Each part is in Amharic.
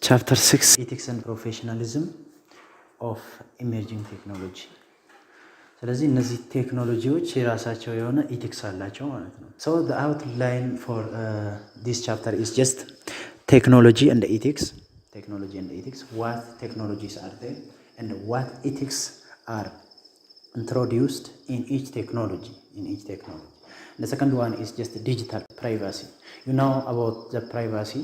Chapter 6 Ethics and Professionalism of Emerging Technology. ስለዚህ እነዚህ ቴክኖሎጂዎች የራሳቸው የሆነ ኢቲክስ አላቸው ማለት ነው። So the outline for this chapter is just technology and ethics. Technology and ethics. What technologies are there and what ethics are introduced in each technology. The second one is just digital privacy. You know about the privacy.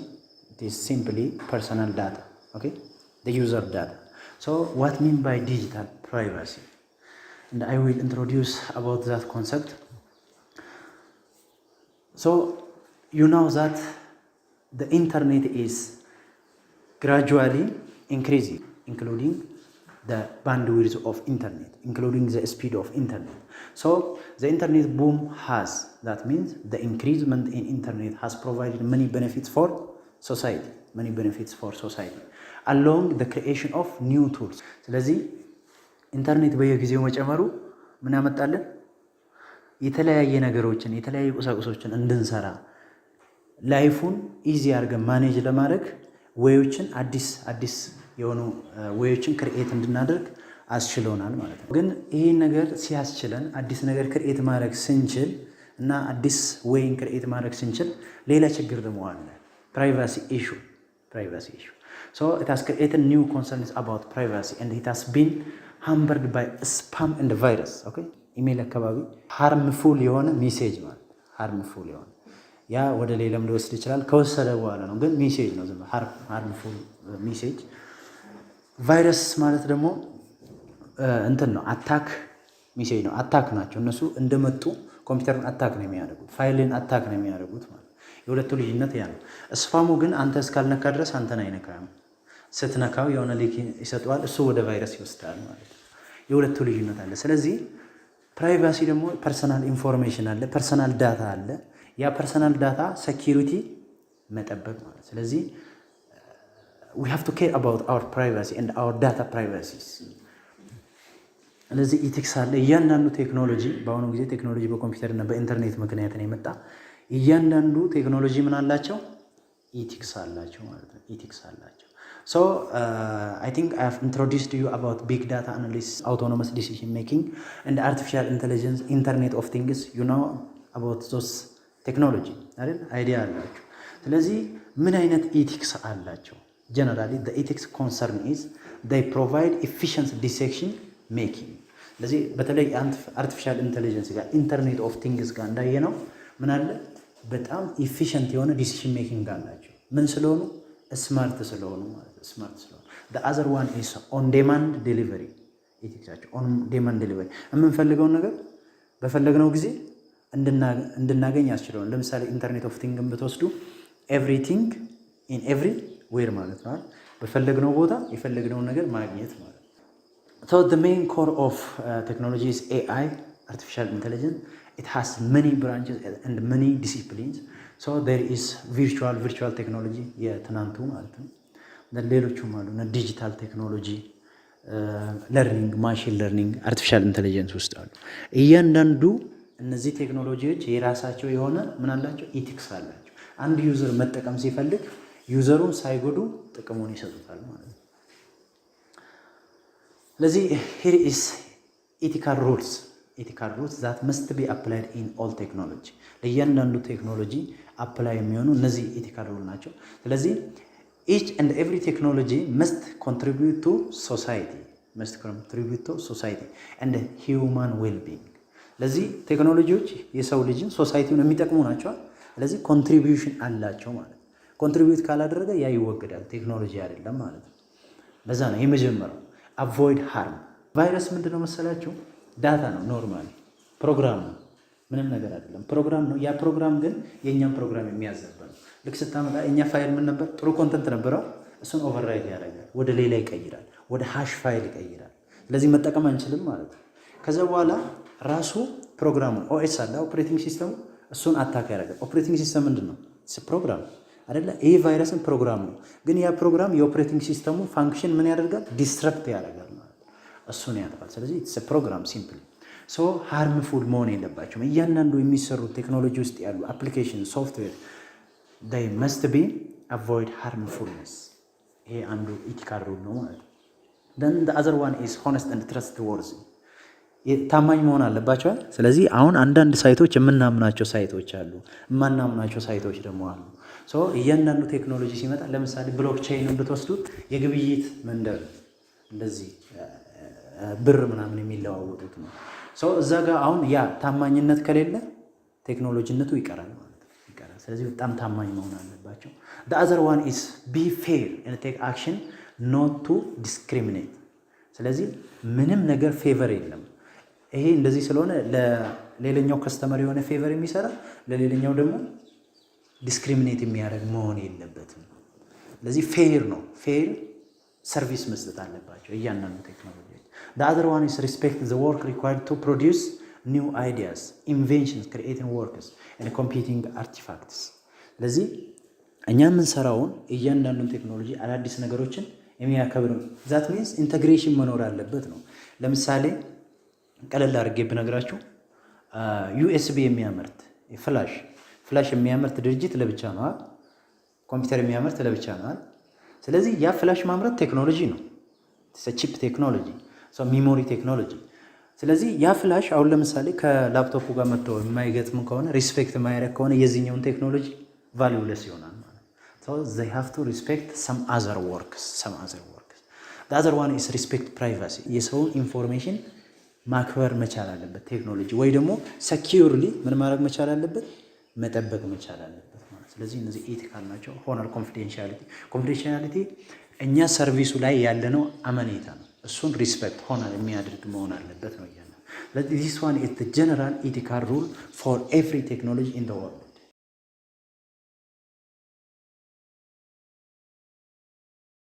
It is simply personal data, okay? The user data. So what mean by digital privacy? And I will introduce about that concept. So you know that the internet is gradually increasing, including the bandwidth of internet, including the speed of internet. So the internet boom has, that means the increasement in internet has provided many benefits for society, along the creation of new tools. ስለዚህ ኢንተርኔት በየጊዜው መጨመሩ ምን ያመጣልን? የተለያየ ነገሮችን የተለያየ ቁሳቁሶችን እንድንሰራ ላይፉን ኢዚ አድርገን ማኔጅ ለማድረግ ወዮችን አዲስ የሆኑ ወዮችን ክሬኤት እንድናደርግ አስችሎናል ማለት ነው። ግን ይሄን ነገር ሲያስችለን አዲስ ነገር ክሬኤት ማድረግ ስንችል እና አዲስ ወይን ክሬኤት ማድረግ ስንችል ሌላ ችግር ደግሞ አለ። Privacy issue. So it has created new concerns about privacy and it has been hampered by spam and virus. Okay? ኢሜል አካባቢ harmful የሆነ ሜሴጅ ማለት harmful የሆነ ያ ወደ ሌላም ሊወስድ ይችላል። ከወሰደ በኋላ ነው ግን ሜሴጅ ነው ዝም harmful ሜሴጅ። ቫይረስ ማለት ደግሞ እንትን ነው አታክ ሜሴጅ ነው። አታክ ናቸው እነሱ እንደመጡ ኮምፒውተርን አታክ ነው የሚያደርጉት፣ ፋይልን አታክ ነው የሚያደርጉት ማለት የሁለቱ ልዩነት ያ ነው። ስፓሙ ግን አንተ እስካልነካ ድረስ አንተን አይነካም። ስትነካው የሆነ ሊንክ ይሰጠዋል፣ እሱ ወደ ቫይረስ ይወስዳል ማለት ነው። የሁለቱ ልዩነት አለ። ስለዚህ ፕራይቫሲ ደግሞ ፐርሰናል ኢንፎርሜሽን አለ፣ ፐርሰናል ዳታ አለ። ያ ፐርሰናል ዳታ ሴኩሪቲ መጠበቅ ማለት። ስለዚህ we have to care about our privacy and our data privacies። ስለዚህ ኢቲክስ አለ። እያንዳንዱ ቴክኖሎጂ በአሁኑ ጊዜ ቴክኖሎጂ በኮምፒውተር እና በኢንተርኔት ምክንያት ነው የመጣ። እያንዳንዱ ቴክኖሎጂ ምን አላቸው? ኢቲክስ አላቸው ማለት ነው። ኢቲክስ አላቸው። So I think I have introduced you about big data analysis, autonomous decision making and artificial intelligence, internet of things. You know about those technology አይደል? አይዲያ አላቸው። ስለዚህ ምን አይነት ኢቲክስ አላቸው? Generally the ethics concern is they provide efficient decision making። ስለዚህ በተለይ artificial intelligence ጋር internet of things ጋር እንዳየነው ምን አለ? በጣም ኢፊሽንት የሆነ ዲሲሽን ሜኪንግ አላቸው። ምን ስለሆኑ? ስማርት ስለሆኑ ማለት ነው። ስማርት ስለሆኑ the other one is on demand delivery። ኢቲክሳቸው on demand delivery የምንፈልገውን ነገር በፈለግነው ጊዜ እንድናገኝ ያስችላል። ለምሳሌ ኢንተርኔት ኦፍ ቲንግን ብትወስዱ everything in everywhere ማለት ነው። በፈለግነው ቦታ የፈለግነውን ነገር ማግኘት ማለት ነው። So the main core of technology is AI, artificial intelligence. It has many branches and many disciplines. So there is virtual technology የትናንቱ ማለት ነው። ሌሎቹም አሉ እና ዲጂታል ቴክኖሎጂ፣ ለርኒንግ፣ ማሽን ለርኒንግ፣ አርቲፊሻል ኢንተለጀንስ ውስጥ አሉ። እያንዳንዱ እነዚህ ቴክኖሎጂዎች የራሳቸው የሆነ ምን አላቸው? ኢቲክስ አላቸው። አንድ ዩዘር መጠቀም ሲፈልግ ዩዘሩን ሳይጎዱ ጥቅሙን ይሰጡታል ማለት ነው። ስለዚህ here is ethical rules that must be applied in all technology። ለእያንዳንዱ ቴክኖሎጂ አፕላይ የሚሆኑ እነዚህ ኢቲካል ሩል ናቸው። ስለዚህ each and every technology must contribute to society and human well-being። ስለዚህ ቴክኖሎጂዎች የሰው ልጅን ሶሳይቲውን የሚጠቅሙ ናቸው። ስለዚህ ኮንትሪቢዩሽን አላቸው ማለት ነው። ኮንትሪቢዩት ካላደረገ ያ ይወገዳል፣ ቴክኖሎጂ አይደለም ማለት ነው። በዛ ነው የመጀመሪያው አቮይድ ሃርም። ቫይረስ ምንድነው መሰላችሁ? ዳታ ነው። ኖርማሊ ፕሮግራም ነው፣ ምንም ነገር አይደለም። ፕሮግራም ነው። ያ ፕሮግራም ግን የኛን ፕሮግራም የሚያዘባ ነው። ልክ ስታመጣ እኛ ፋይል ምን ነበር? ጥሩ ኮንተንት ነበረው። እሱን ኦቨርራይት ያደርጋል፣ ወደ ሌላ ይቀይራል፣ ወደ ሃሽ ፋይል ይቀይራል። ስለዚህ መጠቀም አንችልም ማለት ነው። ከዛ በኋላ ራሱ ፕሮግራሙ ኦኤስ አለ፣ ኦፕሬቲንግ ሲስተሙ፣ እሱን አታክ ያደርጋል። ኦፕሬቲንግ ሲስተም ምንድነው? ፕሮግራም አይደለ? ይሄ ቫይረስን ፕሮግራም ነው። ግን ያ ፕሮግራም የኦፕሬቲንግ ሲስተሙ ፋንክሽን ምን ያደርጋል? ዲስረፕት ያደርጋል። እሱን ያጠፋል። ስለዚህ ኢትስ ፕሮግራም ሲምፕል። ሶ ሃርምፉል መሆን የለባቸውም። እያንዳንዱ የሚሰሩ ቴክኖሎጂ ውስጥ ያሉ አፕሊኬሽን ሶፍትዌር they must be avoid harmfulness። ይሄ አንዱ ኢቲካል ሩል ነው ማለት ነው። then the other one is honest and trustworthy ታማኝ መሆን አለባቸው። ስለዚህ አሁን አንዳንድ ሳይቶች የምናምናቸው ሳይቶች አሉ፣ የማናምናቸው ሳይቶች ደግሞ አሉ። እያንዳንዱ ቴክኖሎጂ ሲመጣ ለምሳሌ ብሎክቼይንን ብትወስዱት የግብይት መንደር እንደዚህ ብር ምናምን የሚለዋወጡት ነው። እዛ ጋር አሁን ያ ታማኝነት ከሌለ ቴክኖሎጂነቱ ይቀራል ማለት ነው፣ ይቀራል። ስለዚህ በጣም ታማኝ መሆን አለባቸው። the other one is be fair and take action not to discriminate። ስለዚህ ምንም ነገር ፌቨር የለም። ይሄ እንደዚህ ስለሆነ ለሌላኛው ከስተመር የሆነ ፌቨር የሚሰራ ለሌላኛው ደግሞ ዲስክሪሚኔት የሚያደርግ መሆን የለበትም። ስለዚህ ፌር ነው፣ ፌር ሰርቪስ መስጠት አለባቸው እያንዳንዱ ቴክኖሎጂ። the other one is respect the work required to produce new ideas, inventions, creating works and competing artifacts። ስለዚህ እኛ የምንሰራውን እያንዳንዱ ቴክኖሎጂ አዳዲስ ነገሮችን የሚያከብር that means ኢንተግሬሽን መኖር አለበት ነው። ለምሳሌ ቀለል አድርጌ ብነግራችሁ ዩኤስቢ የሚያመርት ፍላሽ የሚያመርት ድርጅት ለብቻ ነው፣ ኮምፒውተር የሚያመርት ለብቻ ነው። ስለዚህ ያ ፍላሽ ማምረት ቴክኖሎጂ ነው፣ ቺፕ ቴክኖሎጂ፣ ሚሞሪ ቴክኖሎጂ። ስለዚህ ያ ፍላሽ አሁን ለምሳሌ ከላፕቶፑ ጋር መጥቶ የማይገጥም ከሆነ ሪስፔክት የማያደርግ ከሆነ የዚህኛውን ቴክኖሎጂ ቫልዩለስ ይሆናል ማለት ነው። they have to respect some other works. the other one is respect privacy። የሰውን ኢንፎርሜሽን ማክበር መቻል አለበት ቴክኖሎጂ፣ ወይ ደግሞ ሴኪዩርሊ ምን ማድረግ መቻል አለበት፣ መጠበቅ መቻል አለበት ማለት። ስለዚህ እነዚህ ኤቲካል ናቸው። ሆነር ኮንፊደንሻሊቲ እኛ ሰርቪሱ ላይ ያለነው አመኔታ ነው፣ እሱን ሪስፔክት ሆነር የሚያደርግ መሆን አለበት ነው እያለ። ስለዚህ this one is the general ethical rule for every technology in the world።